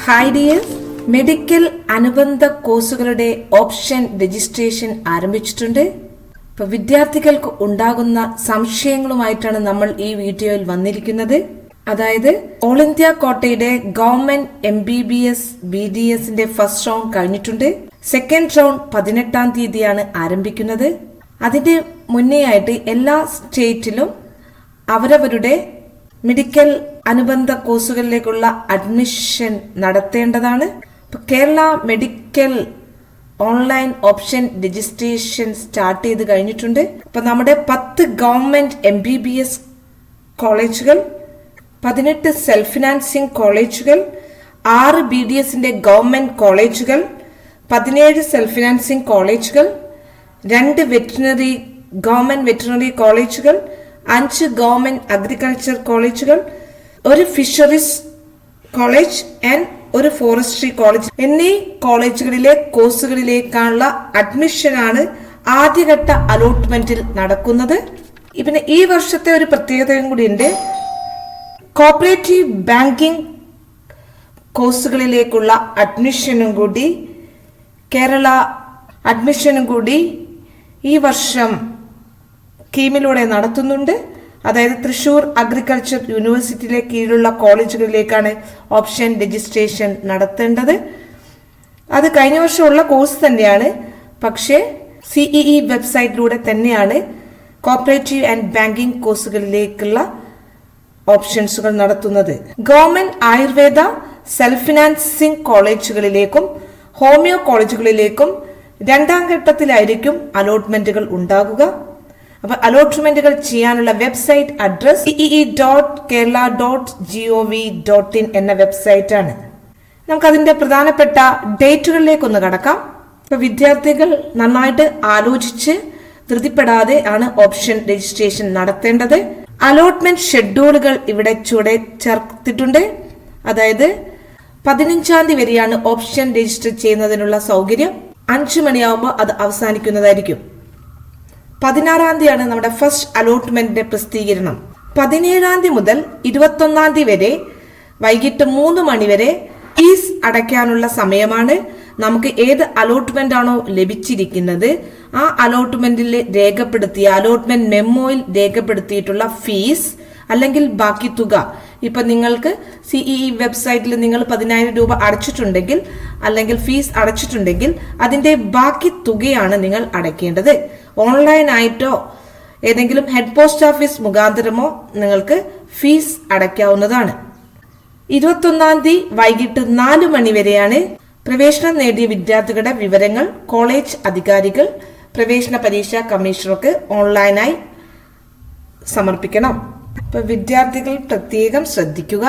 Hi dears, medical അനുബന്ധ കോഴ്സുകളുടെ option registration ആരംഭിച്ചിട്ടുണ്ട്. ഇപ്പൊ വിദ്യാർത്ഥികൾക്ക് ഉണ്ടാകുന്ന സംശയങ്ങളുമായിട്ടാണ് നമ്മൾ ഈ വീഡിയോയിൽ വന്നിരിക്കുന്നത്. അതായത് ഓൾ ഇന്ത്യ കോട്ടയുടെ ഗവൺമെന്റ് MBBS BDSന്റെ ഫസ്റ്റ് റൗണ്ട് കഴിഞ്ഞിട്ടുണ്ട്. സെക്കൻഡ് റൗണ്ട് 18-ാം തീയതിയാണ് ആരംഭിക്കുന്നത്. അതിന്റെ മുന്നേ ആയിട്ട് എല്ലാ സ്റ്റേറ്റിലും അവരവരുടെ മെഡിക്കൽ അനുബന്ധ കോഴ്സുകളിലേക്കുള്ള അഡ്മിഷൻ നടത്തേണ്ടതാണ്. Kerala medical online option registration start ചെയ്ത് കഴിഞ്ഞിട്ടുണ്ട്. അപ്പൊ നമ്മുടെ 10 ഗവൺമെന്റ് MBBS കോളേജുകൾ, 18 സെൽഫ് ഫിനാൻസിംഗ് കോളേജുകൾ, 6 BDSന്റെ ഗവൺമെന്റ് കോളേജുകൾ, 17 സെൽഫ് ഫിനാൻസിംഗ് കോളേജുകൾ, 2 ഗവൺമെന്റ് വെറ്ററിനറി കോളേജുകൾ, 5 ഗവൺമെന്റ് അഗ്രികൾച്ചർ കോളേജുകൾ, 1 fisheries college and 1 forestry college എന്നീ കോളേജുകളിലെ കോഴ്സുകളിലേക്കുള്ള അഡ്മിഷനാണ് ആദ്യഘട്ട അലോട്ട്മെന്റിൽ നടക്കുന്നത്. പിന്നെ ഈ വർഷത്തെ ഒരു പ്രത്യേകതയും കൂടിയുണ്ട്. കോപ്പറേറ്റീവ് ബാങ്കിംഗ് കോഴ്സുകളിലേക്കുള്ള അഡ്മിഷനും കൂടി കേരള അഡ്മിഷനും കൂടി ഈ വർഷം സ്കീമിലൂടെ നടത്തുന്നുണ്ട്. അതായത് തൃശൂർ അഗ്രികൾച്ചർ യൂണിവേഴ്സിറ്റിയിലെ കീഴിലുള്ള കോളേജുകളിലേക്കാണ് ഓപ്ഷൻ രജിസ്ട്രേഷൻ നടത്തേണ്ടത്. അത് കഴിഞ്ഞ വർഷമുള്ള കോഴ്സ് തന്നെയാണ്, പക്ഷേ CEE വെബ്സൈറ്റിലൂടെ തന്നെയാണ് കോപ്പറേറ്റീവ് ആൻഡ് ബാങ്കിംഗ് കോഴ്സുകളിലേക്കുള്ള ഓപ്ഷൻസുകൾ നടത്തുന്നത്. ഗവൺമെന്റ് ആയുർവേദ സെൽഫ് ഫിനാൻസിംഗ് കോളേജുകളിലേക്കും ഹോമിയോ കോളേജുകളിലേക്കും 2ാം ഘട്ടത്തിലായിരിക്കും അലോട്ട്മെന്റുകൾ ഉണ്ടാകുക. അപ്പൊ അലോട്ട്മെന്റുകൾ ചെയ്യാനുള്ള വെബ്സൈറ്റ് അഡ്രസ് cee.kerala.gov.in എന്ന വെബ്സൈറ്റ് ആണ്. നമുക്ക് അതിന്റെ പ്രധാനപ്പെട്ട ഡേറ്റുകളിലേക്കൊന്ന് കടക്കാം. ഇപ്പൊ വിദ്യാർത്ഥികൾ നന്നായിട്ട് ആലോചിച്ച് ധൃതിപ്പെടാതെ ആണ് ഓപ്ഷൻ രജിസ്ട്രേഷൻ നടത്തേണ്ടത്. അലോട്ട്മെന്റ് ഷെഡ്യൂളുകൾ ഇവിടെ ചുവടെ ചേർത്തിട്ടുണ്ട്. അതായത് 15-ാം തീയതി വരെയാണ് ഓപ്ഷൻ രജിസ്റ്റർ ചെയ്യുന്നതിനുള്ള സൗകര്യം. 5 മണിയാവുമ്പോൾ അത് അവസാനിക്കുന്നതായിരിക്കും. 16-ാം തീയതിയാണ് നമ്മുടെ ഫസ്റ്റ് അലോട്ട്മെന്റിന്റെ പ്രസിദ്ധീകരണം. 17-ാം തീയതി മുതൽ 21-ാം തീയതി വരെ വൈകിട്ട് 3 മണി വരെ ഫീസ് അടയ്ക്കാനുള്ള സമയമാണ്. നമുക്ക് ഏത് അലോട്ട്മെന്റ് ആണോ ലഭിച്ചിരിക്കുന്നത് ആ അലോട്ട്മെന്റിൽ രേഖപ്പെടുത്തിയ അലോട്ട്മെന്റ് മെമ്മോയിൽ രേഖപ്പെടുത്തിയിട്ടുള്ള ഫീസ് അല്ലെങ്കിൽ ബാക്കി തുക, ഇപ്പൊ നിങ്ങൾക്ക് CEE വെബ്സൈറ്റിൽ നിങ്ങൾ 10,000 രൂപ അടച്ചിട്ടുണ്ടെങ്കിൽ അല്ലെങ്കിൽ ഫീസ് അടച്ചിട്ടുണ്ടെങ്കിൽ അതിന്റെ ബാക്കി തുകയാണ് നിങ്ങൾ അടയ്ക്കേണ്ടത്. ഓൺലൈനായിട്ടോ ഏതെങ്കിലും ഹെഡ് പോസ്റ്റ് ഓഫീസ് മുഖാന്തരമോ നിങ്ങൾക്ക് ഫീസ് അടയ്ക്കാവുന്നതാണ്. 21-ാം തീയതി വൈകിട്ട് 4 മണി വരെയാണ് പ്രവേശനം നേടിയ വിദ്യാർത്ഥികളുടെ വിവരങ്ങൾ കോളേജ് അധികാരികൾ പ്രവേശന പരീക്ഷാ കമ്മീഷണർക്ക് ഓൺലൈനായി സമർപ്പിക്കണം. ഇപ്പൊ വിദ്യാർത്ഥികൾ പ്രത്യേകം ശ്രദ്ധിക്കുക.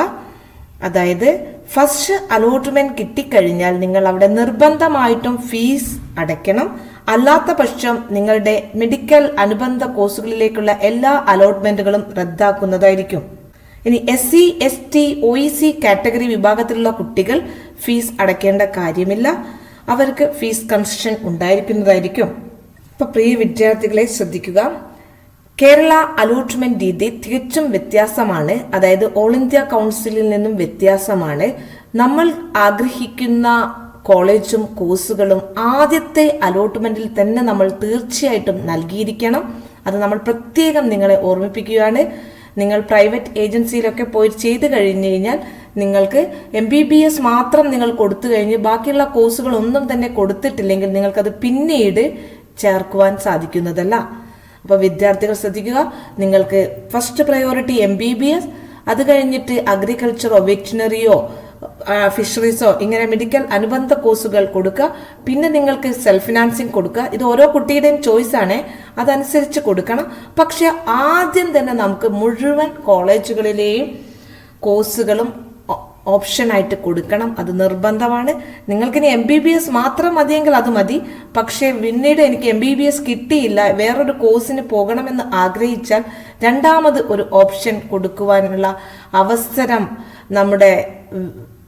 അതായത് ഫസ്റ്റ് അലോട്ട്മെന്റ് കിട്ടിക്കഴിഞ്ഞാൽ നിങ്ങൾ അവിടെ നിർബന്ധമായിട്ടും ഫീസ് അടയ്ക്കണം. അല്ലാത്ത പക്ഷം നിങ്ങളുടെ മെഡിക്കൽ അനുബന്ധ കോഴ്സുകളിലേക്കുള്ള എല്ലാ അലോട്ട്മെന്റുകളും റദ്ദാക്കുന്നതായിരിക്കും. ഇനി SC ST OEC കാറ്റഗറി വിഭാഗത്തിലുള്ള കുട്ടികൾ ഫീസ് അടയ്ക്കേണ്ട കാര്യമില്ല. അവർക്ക് ഫീസ് കൺസെഷൻ ഉണ്ടായിരിക്കുന്നതായിരിക്കും. ഇപ്പൊ പ്രിയ വിദ്യാർത്ഥികളെ ശ്രദ്ധിക്കുക. കേരള അലോട്ട്മെന്റ് രീതി തികച്ചും വ്യത്യാസമാണ്. അതായത് ഓൾ ഇന്ത്യ കൗൺസിലിൽ നിന്നും വ്യത്യാസമാണ്. നമ്മൾ ആഗ്രഹിക്കുന്ന കോളേജും കോഴ്സുകളും ആദ്യത്തെ അലോട്ട്മെന്റിൽ തന്നെ നമ്മൾ തീർച്ചയായിട്ടും നൽകിയിരിക്കണം. അത് നമ്മൾ പ്രത്യേകം നിങ്ങളെ ഓർമ്മിപ്പിക്കുകയാണ്. നിങ്ങൾ പ്രൈവറ്റ് ഏജൻസിയിലൊക്കെ പോയി ചെയ്ത് കഴിഞ്ഞു കഴിഞ്ഞാൽ നിങ്ങൾക്ക് MBBS മാത്രം നിങ്ങൾ കൊടുത്തു കഴിഞ്ഞ് ബാക്കിയുള്ള കോഴ്സുകൾ ഒന്നും തന്നെ കൊടുത്തിട്ടില്ലെങ്കിൽ നിങ്ങൾക്കത് പിന്നീട് ചേർക്കുവാൻ സാധിക്കുന്നതല്ല. അപ്പൊ വിദ്യാർത്ഥികൾ ശ്രദ്ധിക്കുക. നിങ്ങൾക്ക് ഫസ്റ്റ് പ്രയോറിറ്റി MBBS, അത് കഴിഞ്ഞിട്ട് അഗ്രികൾച്ചറോ വെറ്റിനറിയോ ഫിഷറീസോ ഇങ്ങനെ മെഡിക്കൽ അനുബന്ധ കോഴ്സുകൾ കൊടുക്കുക. പിന്നെ നിങ്ങൾക്ക് സെൽഫ് ഫിനാൻസിങ് കൊടുക്കുക. ഇത് ഓരോ കുട്ടിയുടെയും ചോയ്സ് ആണ്, അതനുസരിച്ച് കൊടുക്കണം. പക്ഷെ ആദ്യം തന്നെ നമുക്ക് മുഴുവൻ കോളേജുകളിലെയും കോഴ്സുകളും ഓപ്ഷനായിട്ട് കൊടുക്കണം. അത് നിർബന്ധമാണ്. നിങ്ങൾക്കിനി MBBS മാത്രം മതിയെങ്കിൽ അത് മതി. പക്ഷെ പിന്നീട് എനിക്ക് MBBS കിട്ടിയില്ല, വേറൊരു കോഴ്സിന് പോകണമെന്ന് ആഗ്രഹിച്ചാൽ 2ാമത് ഒരു ഓപ്ഷൻ കൊടുക്കുവാനുള്ള അവസരം നമ്മുടെ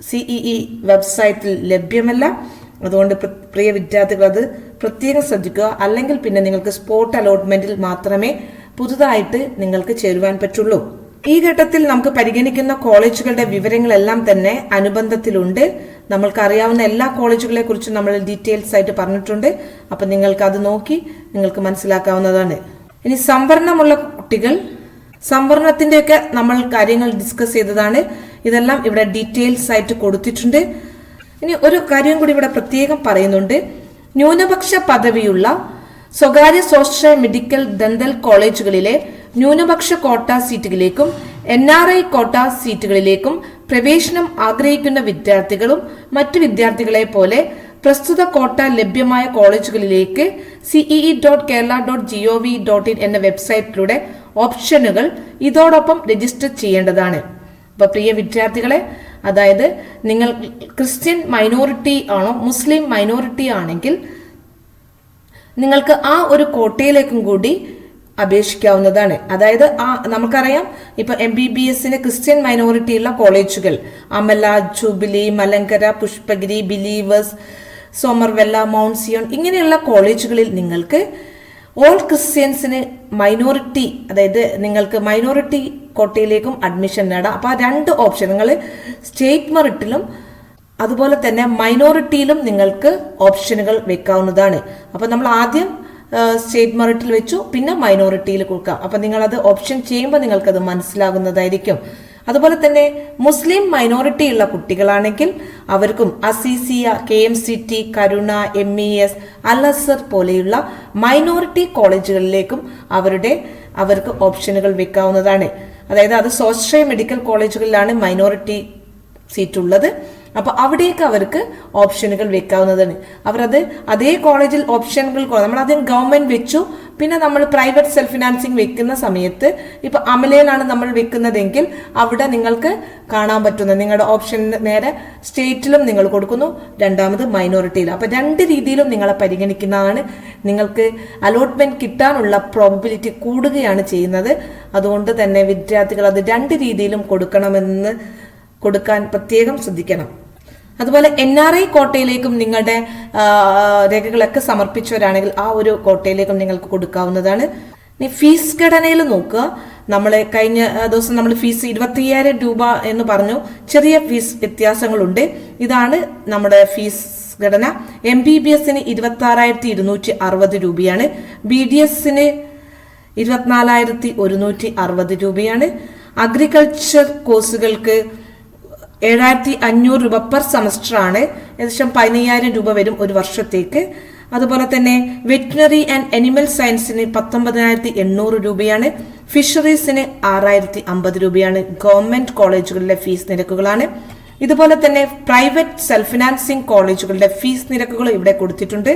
CEE വെബ്സൈറ്റിൽ ലഭ്യമല്ല. അതുകൊണ്ട് പ്രിയ വിദ്യാർത്ഥികൾ അത് പ്രത്യേകം ശ്രദ്ധിക്കുക. അല്ലെങ്കിൽ പിന്നെ നിങ്ങൾക്ക് സ്പോട്ട് അലോട്ട്മെന്റിൽ മാത്രമേ പുതുതായിട്ട് നിങ്ങൾക്ക് ചേരുവാൻ പറ്റുള്ളൂ. ഈ ഘട്ടത്തിൽ നമുക്ക് പരിഗണിക്കുന്ന കോളേജുകളുടെ വിവരങ്ങളെല്ലാം തന്നെ അനുബന്ധത്തിലുണ്ട്. നമ്മൾക്ക് അറിയാവുന്ന എല്ലാ കോളേജുകളെ കുറിച്ചും നമ്മൾ ഡീറ്റെയിൽസ് ആയിട്ട് പറഞ്ഞിട്ടുണ്ട്. അപ്പൊ നിങ്ങൾക്ക് അത് നോക്കി നിങ്ങൾക്ക് മനസ്സിലാക്കാവുന്നതാണ്. ഇനി സംവരണമുള്ള കുട്ടികൾ, സംവരണത്തിന്റെയൊക്കെ നമ്മൾ കാര്യങ്ങൾ ഡിസ്കസ് ചെയ്തതാണ്. ഇതെല്ലാം ഇവിടെ ഡീറ്റെയിൽസ് ആയിട്ട് കൊടുത്തിട്ടുണ്ട്. ഇനി ഒരു കാര്യം കൂടി ഇവിടെ പ്രത്യേകം പറയുന്നുണ്ട്. ന്യൂനപക്ഷ പദവിയുള്ള സ്വകാര്യ സ്വാശ്രയ മെഡിക്കൽ ദന്തൽ കോളേജുകളിലെ ന്യൂനപക്ഷ കോട്ട സീറ്റുകളിലേക്കും NRI കോട്ട സീറ്റുകളിലേക്കും പ്രവേശനം ആഗ്രഹിക്കുന്ന വിദ്യാർത്ഥികളും മറ്റു വിദ്യാർത്ഥികളെ പോലെ പ്രസ്തുത കോട്ട ലഭ്യമായ കോളേജുകളിലേക്ക് cee.kerala.gov.in എന്ന വെബ്സൈറ്റിലൂടെ ഓപ്ഷനുകൾ ഇതോടൊപ്പം രജിസ്റ്റർ ചെയ്യേണ്ടതാണ്. അപ്പൊ പ്രിയ വിദ്യാർത്ഥികളെ, അതായത് നിങ്ങൾ ക്രിസ്ത്യൻ മൈനോറിറ്റി ആണോ മുസ്ലിം മൈനോറിറ്റി ആണെങ്കിൽ നിങ്ങൾക്ക് ആ ഒരു കോട്ടയിലേക്കും കൂടി അപേക്ഷിക്കാവുന്നതാണ്. അതായത് നമുക്കറിയാം, ഇപ്പൊ MBBSന് ക്രിസ്ത്യൻ മൈനോറിറ്റി ഉള്ള കോളേജുകൾ Amala, Jubilee, Malankara, Pushpagiri, Believers, Somervell, Mount Zion ഇങ്ങനെയുള്ള കോളേജുകളിൽ നിങ്ങൾക്ക് ഓൾ ക്രിസ്ത്യൻസിന് മൈനോറിറ്റി, അതായത് നിങ്ങൾക്ക് മൈനോറിറ്റി കോട്ടയിലേക്കും അഡ്മിഷൻ നേടാം. അപ്പൊ ആ രണ്ട് ഓപ്ഷൻ, നിങ്ങൾ സ്റ്റേറ്റ് മെറിറ്റിലും അതുപോലെ തന്നെ മൈനോറിറ്റിയിലും നിങ്ങൾക്ക് ഓപ്ഷനുകൾ വെക്കാവുന്നതാണ്. അപ്പൊ നമ്മൾ ആദ്യം സ്റ്റേറ്റ് മെറിറ്റിൽ വെച്ചു, പിന്നെ മൈനോറിറ്റിയിൽ കൊടുക്കാം. അപ്പൊ നിങ്ങളത് ഓപ്ഷൻ ചെയ്യുമ്പോൾ നിങ്ങൾക്കത് മനസ്സിലാകുന്നതായിരിക്കും. അതുപോലെ തന്നെ മുസ്ലിം മൈനോറിറ്റി ഉള്ള കുട്ടികളാണെങ്കിൽ അവർക്കും അസീസിയ, KMCT, കരുണ, MES, അൽ-അസ്ഹർ പോലെയുള്ള മൈനോറിറ്റി കോളേജുകളിലേക്കും അവർക്ക് ഓപ്ഷനുകൾ വെക്കാവുന്നതാണ്. അതായത് അത് സ്വാശ്രയ മെഡിക്കൽ കോളേജുകളിലാണ് മൈനോറിറ്റി സീറ്റ് ഉള്ളത്. അപ്പൊ അവിടേക്ക് അവർക്ക് ഓപ്ഷനുകൾ വെക്കാവുന്നതാണ്. അവരത് അതേ കോളേജിൽ ഓപ്ഷനുകൾ നമ്മൾ ആദ്യം ഗവൺമെന്റ് വെച്ചു, പിന്നെ നമ്മൾ പ്രൈവറ്റ് സെൽഫ് ഫിനാൻസിങ് വെക്കുന്ന സമയത്ത് ഇപ്പൊ അമലയിലാണ് നമ്മൾ വെക്കുന്നതെങ്കിൽ അവിടെ നിങ്ങൾക്ക് കാണാൻ പറ്റുന്നത് നിങ്ങളുടെ ഓപ്ഷൻ നേരെ സ്റ്റേറ്റിലും നിങ്ങൾ കൊടുക്കുന്നു, രണ്ടാമത് മൈനോറിറ്റിയിൽ. അപ്പൊ രണ്ട് രീതിയിലും നിങ്ങളെ പരിഗണിക്കുന്നതാണ്. നിങ്ങൾക്ക് അലോട്ട്മെന്റ് കിട്ടാനുള്ള പ്രോബബിലിറ്റി കൂടുകയാണ് ചെയ്യുന്നത്. അതുകൊണ്ട് തന്നെ വിദ്യാർത്ഥികൾ അത് രണ്ട് രീതിയിലും കൊടുക്കാൻ പ്രത്യേകം ശ്രദ്ധിക്കണം. അതുപോലെ NRI കോട്ടയിലേക്കും നിങ്ങളുടെ രേഖകളൊക്കെ സമർപ്പിച്ചവരാണെങ്കിൽ ആ ഒരു കോട്ടയിലേക്കും നിങ്ങൾക്ക് കൊടുക്കാവുന്നതാണ്. ഇനി ഫീസ് ഘടനയിൽ നോക്കുക. നമ്മൾ കഴിഞ്ഞ ദിവസം നമ്മൾ ഫീസ് 25,000 രൂപ എന്ന് പറഞ്ഞു. ചെറിയ ഫീസ് വ്യത്യാസങ്ങളുണ്ട്. ഇതാണ് നമ്മുടെ ഫീസ് ഘടന. MBBSന് 26,260 രൂപയാണ്. BDSന് 24,160 രൂപയാണ്. അഗ്രികൾച്ചർ കോഴ്സുകൾക്ക് 7,500 രൂപ പെർ സെമസ്റ്റർ ആണ്. ഏകദേശം 15,000 രൂപ വരും ഒരു വർഷത്തേക്ക്. അതുപോലെ തന്നെ വെറ്റിനറി ആൻഡ് അനിമൽ സയൻസിന് 19,800 രൂപയാണ്. ഫിഷറീസിന് 6,050 രൂപയാണ്. ഗവൺമെന്റ് കോളേജുകളിലെ ഫീസ് നിരക്കുകളാണ്. ഇതുപോലെ തന്നെ പ്രൈവറ്റ് സെൽഫ് ഫിനാൻസിങ് കോളേജുകളുടെ ഫീസ് നിരക്കുകൾ ഇവിടെ കൊടുത്തിട്ടുണ്ട്.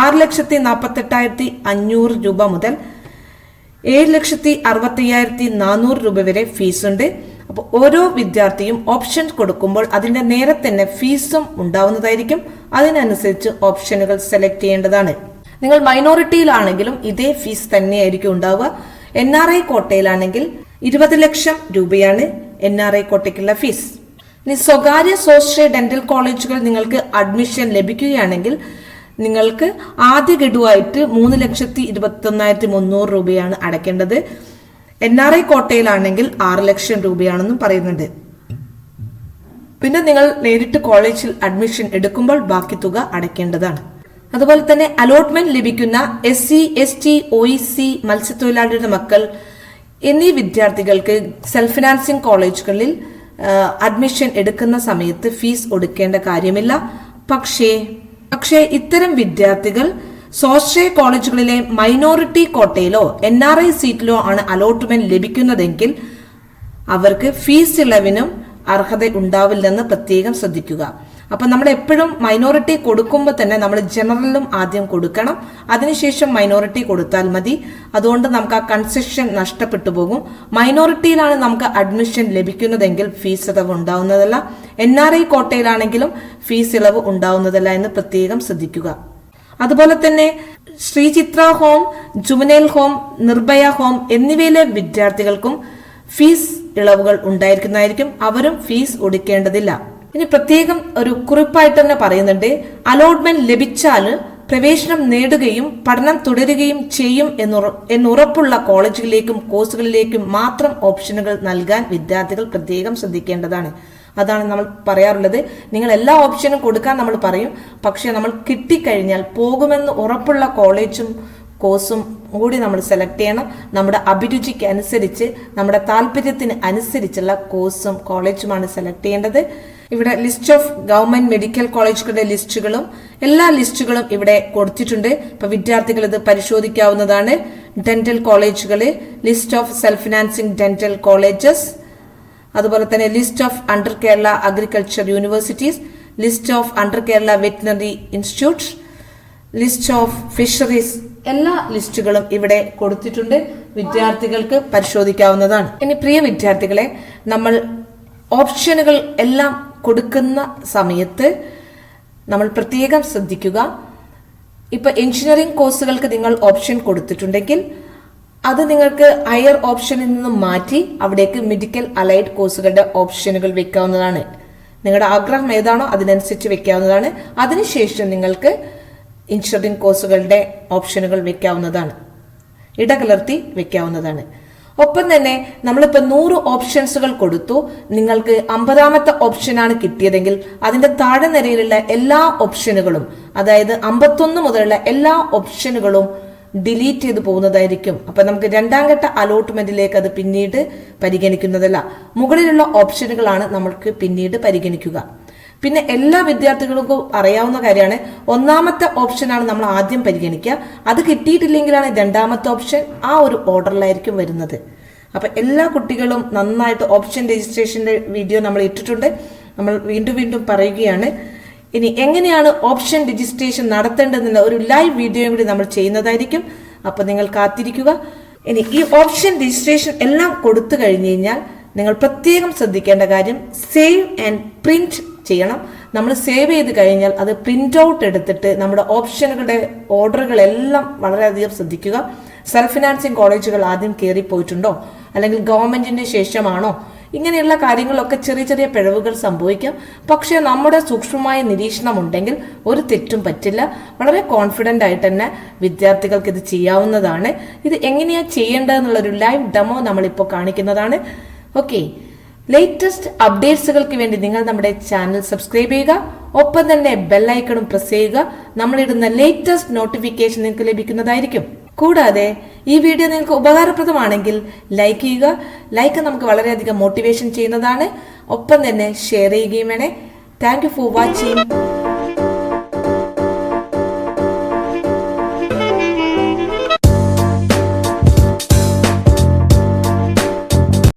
6,48,500 രൂപ മുതൽ 7,65,400 രൂപ വരെ ഫീസ് ഉണ്ട്. അപ്പോൾ ഓരോ വിദ്യാർത്ഥിയും ഓപ്ഷൻ കൊടുക്കുമ്പോൾ അതിന്റെ നേരെ തന്നെ ഫീസും ഉണ്ടാവുന്നതായിരിക്കും. അതിനനുസരിച്ച് ഓപ്ഷനുകൾ സെലക്ട് ചെയ്യേണ്ടതാണ്. നിങ്ങൾ മൈനോറിറ്റിയിലാണെങ്കിലും ഇതേ ഫീസ് തന്നെയായിരിക്കും ഉണ്ടാവുക. NRI കോട്ടയിലാണെങ്കിൽ 20 ലക്ഷം രൂപയാണ് NRI കോട്ടയ്ക്കുള്ള ഫീസ്. ഇനി സ്വകാര്യ സ്വാശ്രയ ഡെന്റൽ കോളേജുകൾ നിങ്ങൾക്ക് അഡ്മിഷൻ ലഭിക്കുകയാണെങ്കിൽ നിങ്ങൾക്ക് ആദ്യ ഗഡുവായിട്ട് 3,21,300 രൂപയാണ് അടയ്ക്കേണ്ടത്. NRI കോട്ടയിലാണെങ്കിൽ 6 ലക്ഷം രൂപയാണെന്നും പറയുന്നുണ്ട്. പിന്നെ നിങ്ങൾ നേരിട്ട് കോളേജിൽ അഡ്മിഷൻ എടുക്കുമ്പോൾ ബാക്കി തുക അടയ്ക്കേണ്ടതാണ്. അതുപോലെ തന്നെ അലോട്ട്മെന്റ് ലഭിക്കുന്ന SC, ST, OEC, മത്സ്യത്തൊഴിലാളിയുടെ മക്കൾ എന്നീ വിദ്യാർത്ഥികൾക്ക് സെൽഫ് ഫിനാൻസിംഗ് കോളേജുകളിൽ അഡ്മിഷൻ എടുക്കുന്ന സമയത്ത് ഫീസ് കൊടുക്കേണ്ട കാര്യമില്ല. പക്ഷേ ഇത്തരം വിദ്യാർത്ഥികൾ സ്വാശ്രയ കോളേജുകളിലെ മൈനോറിറ്റി കോട്ടയിലോ NRI സീറ്റിലോ ആണ് അലോട്ട്മെന്റ് ലഭിക്കുന്നതെങ്കിൽ അവർക്ക് ഫീസ് ഇളവിനും അർഹത ഉണ്ടാവില്ലെന്ന് പ്രത്യേകം ശ്രദ്ധിക്കുക. അപ്പൊ നമ്മൾ എപ്പോഴും മൈനോറിറ്റി കൊടുക്കുമ്പോൾ തന്നെ നമ്മൾ ജനറലിലും ആദ്യം കൊടുക്കണം, അതിനുശേഷം മൈനോറിറ്റി കൊടുത്താൽ മതി. അതുകൊണ്ട് നമുക്ക് ആ കൺസെഷൻ നഷ്ടപ്പെട്ടു പോകും. മൈനോറിറ്റിയിലാണ് നമുക്ക് അഡ്മിഷൻ ലഭിക്കുന്നതെങ്കിൽ ഫീസ് ഇളവ് ഉണ്ടാവുന്നതല്ല. NRI കോട്ടയിലാണെങ്കിലും ഫീസ് ഇളവ് ഉണ്ടാവുന്നതല്ല എന്ന് പ്രത്യേകം ശ്രദ്ധിക്കുക. അതുപോലെ തന്നെ Sreechitra home, juvenile home, Nirbhaya home എന്നിവയിലെ വിദ്യാർത്ഥികൾക്കും ഫീസ് ഇളവുകൾ ഉണ്ടായിരിക്കുന്നതായിരിക്കും. അവരും ഫീസ് ഒടുക്കേണ്ടതില്ല. ഇനി പ്രത്യേകം ഒരു കുറിപ്പായിട്ട് തന്നെ പറയുന്നുണ്ട്, അലോട്ട്മെന്റ് ലഭിച്ചാൽ പ്രവേശനം നേടുകയും പഠനം തുടരുകയും ചെയ്യും എന്നുറപ്പുള്ള കോളേജുകളിലേക്കും കോഴ്സുകളിലേക്കും മാത്രം ഓപ്ഷനുകൾ നൽകാൻ വിദ്യാർത്ഥികൾ പ്രത്യേകം ശ്രദ്ധിക്കേണ്ടതാണ്. അതാണ് നമ്മൾ പറയാറുള്ളത്. നിങ്ങൾ എല്ലാ ഓപ്ഷനും കൊടുക്കാൻ നമ്മൾ പറയും, പക്ഷെ നമ്മൾ കിട്ടിക്കഴിഞ്ഞാൽ പോകുമെന്ന് ഉറപ്പുള്ള കോളേജും കോഴ്സും കൂടി നമ്മൾ സെലക്ട് ചെയ്യണം. നമ്മുടെ അഭിരുചിക്ക് അനുസരിച്ച്, നമ്മുടെ താല്പര്യത്തിന് അനുസരിച്ചുള്ള കോഴ്സും കോളേജുമാണ് സെലക്ട് ചെയ്യേണ്ടത്. ഇവിടെ ലിസ്റ്റ് ഓഫ് ഗവൺമെന്റ് മെഡിക്കൽ കോളേജുകളുടെ ലിസ്റ്റുകളും എല്ലാ ലിസ്റ്റുകളും ഇവിടെ കൊടുത്തിട്ടുണ്ട്. ഇപ്പൊ വിദ്യാർത്ഥികൾ ഇത് പരിശോധിക്കാവുന്നതാണ്. ഡെന്റൽ കോളേജുകള്, list of self financing dental colleges, അതുപോലെ തന്നെ list of under Kerala agriculture universities, list of under Kerala veterinary institute, list of fisheries, എല്ലാ ലിസ്റ്റുകളും ഇവിടെ കൊടുത്തിട്ടുണ്ട്. വിദ്യാർത്ഥികൾക്ക് പരിശോധിക്കാവുന്നതാണ്. ഇനി പ്രിയ വിദ്യാർത്ഥികളെ, നമ്മൾ ഓപ്ഷനുകൾ എല്ലാം കൊടുക്കുന്ന സമയത്ത് നമ്മൾ പ്രത്യേകം ശ്രദ്ധിക്കുക. ഇപ്പൊ എഞ്ചിനീയറിംഗ് കോഴ്സുകൾക്ക് നിങ്ങൾ ഓപ്ഷൻ കൊടുത്തിട്ടുണ്ടെങ്കിൽ അത് നിങ്ങൾക്ക് ഹയർ ഓപ്ഷനിൽ നിന്നും മാറ്റി അവിടേക്ക് മെഡിക്കൽ അലൈഡ് കോഴ്സുകളുടെ ഓപ്ഷനുകൾ വെക്കാവുന്നതാണ്. നിങ്ങളുടെ ആഗ്രഹം ഏതാണോ അതിനനുസരിച്ച് വെക്കാവുന്നതാണ്. അതിനുശേഷം നിങ്ങൾക്ക് എഞ്ചിനീയറിംഗ് കോഴ്സുകളുടെ ഓപ്ഷനുകൾ വെക്കാവുന്നതാണ്, ഇടകലർത്തി വെക്കാവുന്നതാണ്. ഒപ്പം തന്നെ നമ്മളിപ്പോ 100 ഓപ്ഷൻസുകൾ കൊടുത്തു, നിങ്ങൾക്ക് 50ാമത്തെ ഓപ്ഷനാണ് കിട്ടിയതെങ്കിൽ അതിന്റെ താഴെ നിരയിലുള്ള എല്ലാ ഓപ്ഷനുകളും, അതായത് 51 മുതലുള്ള എല്ലാ ഓപ്ഷനുകളും ഡിലീറ്റ് ചെയ്ത് പോകുന്നതായിരിക്കും. അപ്പൊ നമുക്ക് 2ാം ഘട്ട അലോട്ട്മെന്റിലേക്ക് അത് പിന്നീട് പരിഗണിക്കുന്നതല്ല. മുകളിലുള്ള ഓപ്ഷനുകളാണ് നമ്മൾക്ക് പിന്നീട് പരിഗണിക്കുക. പിന്നെ എല്ലാ വിദ്യാർത്ഥികൾക്കും അറിയാവുന്ന കാര്യമാണ്, 1ാമത്തെ ഓപ്ഷനാണ് നമ്മൾ ആദ്യം പരിഗണിക്കുക. അത് കിട്ടിയിട്ടില്ലെങ്കിലാണ് 2ാമത്തെ ഓപ്ഷൻ. ആ ഒരു ഓർഡറിലായിരിക്കും വരുന്നത്. അപ്പൊ എല്ലാ കുട്ടികളും നന്നായിട്ട് ഓപ്ഷൻ രജിസ്ട്രേഷന്റെ വീഡിയോ നമ്മൾ ഇട്ടിട്ടുണ്ട്. നമ്മൾ വീണ്ടും പറയുകയാണ്. ഇനി എങ്ങനെയാണ് ഓപ്ഷൻ രജിസ്ട്രേഷൻ നടത്തേണ്ടതെന്നുള്ള ഒരു ലൈവ് വീഡിയോയും കൂടി നമ്മൾ ചെയ്യുന്നതായിരിക്കും. അപ്പൊ നിങ്ങൾ കാത്തിരിക്കുക. ഇനി ഈ ഓപ്ഷൻ രജിസ്ട്രേഷൻ എല്ലാം കൊടുത്തു കഴിഞ്ഞു കഴിഞ്ഞാൽ നിങ്ങൾ പ്രത്യേകം ശ്രദ്ധിക്കേണ്ട കാര്യം, സേവ് ആൻഡ് പ്രിന്റ് ചെയ്യണം. നമ്മൾ സേവ് ചെയ്ത് കഴിഞ്ഞാൽ അത് പ്രിന്റ് ഔട്ട് എടുത്തിട്ട് നമ്മുടെ ഓപ്ഷനുകളുടെ ഓർഡറുകളെല്ലാം വളരെയധികം ശ്രദ്ധിക്കുക. സെൽഫ് ഫിനാൻസിങ് കോളേജുകൾ ആദ്യം കയറിപ്പോയിട്ടുണ്ടോ, അല്ലെങ്കിൽ ഗവൺമെന്റിന്റെ ശേഷമാണോ, ഇങ്ങനെയുള്ള കാര്യങ്ങളിലൊക്കെ ചെറിയ പിഴവുകൾ സംഭവിക്കാം. പക്ഷെ നമ്മുടെ സൂക്ഷ്മമായ നിരീക്ഷണം ഉണ്ടെങ്കിൽ ഒരു തെറ്റും പറ്റില്ല. വളരെ കോൺഫിഡന്റ് ആയിട്ട് തന്നെ വിദ്യാർത്ഥികൾക്ക് ഇത് ചെയ്യാവുന്നതാണ്. ഇത് എങ്ങനെയാ ചെയ്യേണ്ടതെന്നുള്ളൊരു ലൈവ് ഡെമോ നമ്മളിപ്പോൾ കാണിക്കുന്നതാണ്. ഓക്കെ, ലേറ്റസ്റ്റ് അപ്ഡേറ്റ്സുകൾക്ക് വേണ്ടി നിങ്ങൾ നമ്മുടെ ചാനൽ സബ്സ്ക്രൈബ് ചെയ്യുക. ഒപ്പം തന്നെ ബെല്ലൈക്കണും പ്രസ് ചെയ്യുക. നമ്മളിടുന്ന ലേറ്റസ്റ്റ് നോട്ടിഫിക്കേഷൻ നിങ്ങൾക്ക് ലഭിക്കുന്നതായിരിക്കും. കൂടാതെ ഈ വീഡിയോ നിങ്ങൾക്ക് ഉപകാരപ്രദമാണെങ്കിൽ ലൈക്ക് ചെയ്യുക. ലൈക്ക് നമുക്ക് വളരെയധികം മോട്ടിവേഷൻ ചെയ്യുന്നതാണ്. ഒപ്പം തന്നെ ഷെയർ ചെയ്യുകയും വേണേ. Thank you for watching.